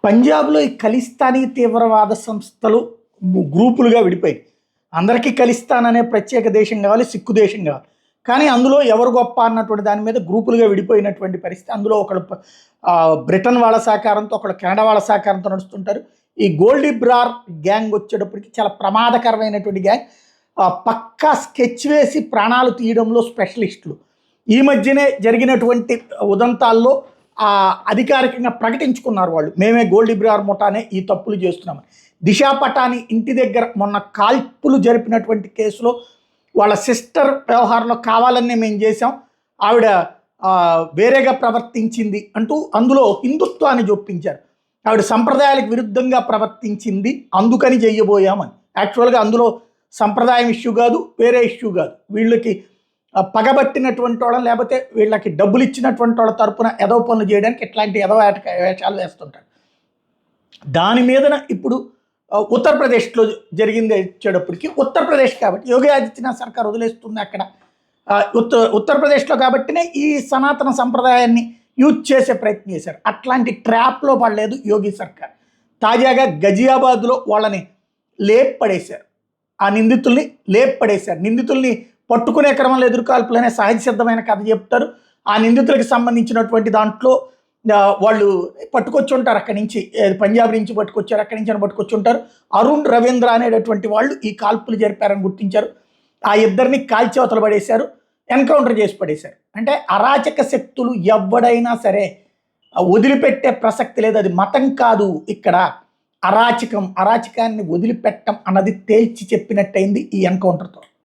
పంజాబ్లో ఈ ఖలిస్తానీ తీవ్రవాద సంస్థలు గ్రూపులుగా విడిపోయాయి. అందరికీ ఖలిస్తాన్ అనే ప్రత్యేక దేశం కావాలి, సిక్కు దేశం కావాలి. కానీ అందులో ఎవరు గొప్ప అన్నటువంటి దాని మీద గ్రూపులుగా విడిపోయినటువంటి పరిస్థితి. అందులో ఒకళ్ళు బ్రిటన్ వాళ్ళ సహకారంతో, ఒకళ్ళు కెనడా వాళ్ళ సహకారంతో నడుస్తుంటారు. ఈ గోల్డిబ్రార్ గ్యాంగ్ వచ్చేటప్పటికి చాలా ప్రమాదకరమైనటువంటి గ్యాంగ్. పక్కా స్కెచ్ వేసి ప్రాణాలు తీయడంలో స్పెషలిస్టులు. ఈ మధ్యనే జరిగినటువంటి ఉదంతాల్లో అధికారికంగా ప్రకటించుకున్నారు వాళ్ళు, మేమే గోల్డిబ్రార్ ముఠానే ఈ తప్పులు చేస్తున్నామని. దిశా పటాని ఇంటి దగ్గర మొన్న కాల్పులు జరిపినటువంటి కేసులో వాళ్ళ సిస్టర్ వ్యవహారంలో కావాలనే మేము చేసాం, ఆవిడ వేరేగా ప్రవర్తించింది అంటూ అందులో హిందుత్వాన్ని జొప్పించారు. ఆవిడ సంప్రదాయాలకు విరుద్ధంగా ప్రవర్తించింది అందుకని చెయ్యబోయామని. యాక్చువల్గా అందులో సంప్రదాయం ఇష్యూ కాదు, వేరే ఇష్యూ కాదు. వీళ్ళకి పగబట్టినటువంటి వాళ్ళని, లేకపోతే వీళ్ళకి డబ్బులు ఇచ్చినటువంటి వాళ్ళ తరపున ఎదవ పనులు చేయడానికి ఇట్లాంటి ఎదవ వేషాలు వేస్తుంటారు. దాని మీదన ఇప్పుడు ఉత్తరప్రదేశ్లో జరిగింది వచ్చేటప్పటికి, ఉత్తరప్రదేశ్ కాబట్టి యోగి ఆదిత్యనాథ్ సర్కార్ వదిలేస్తుంది అక్కడ. ఉత్తరప్రదేశ్లో కాబట్టినే ఈ సనాతన సంప్రదాయాన్ని యూజ్ చేసే ప్రయత్నం చేశారు. అట్లాంటి ట్రాప్లో పడలేదు యోగి సర్కార్. తాజాగా గజియాబాద్లో వాళ్ళని లేపడేశారు, ఆ నిందితుల్ని లేపడేశారు. నిందితుల్ని పట్టుకునే క్రమంలో ఎదురుకాల్పులనే సహజ సిద్ధమైన కథ చెప్తారు. ఆ నిందితులకు సంబంధించినటువంటి దాంట్లో వాళ్ళు పట్టుకొచ్చి ఉంటారు అక్కడి నుంచి, పంజాబ్ నుంచి పట్టుకొచ్చారు, అక్కడి నుంచి పట్టుకొచ్చి ఉంటారు. అరుణ్ రవీంద్ర అనేటటువంటి వాళ్ళు ఈ కాల్పులు జరిపారని గుర్తించారు. ఆ ఇద్దరిని కాల్చేవతలు పడేశారు, ఎన్కౌంటర్ చేసి పడేశారు. అంటే అరాచక శక్తులు ఎవడైనా సరే వదిలిపెట్టే ప్రసక్తి లేదు. అది మతం కాదు, ఇక్కడ అరాచకాన్ని వదిలిపెట్టం అన్నది తేల్చి చెప్పినట్టయింది ఈ ఎన్కౌంటర్తో.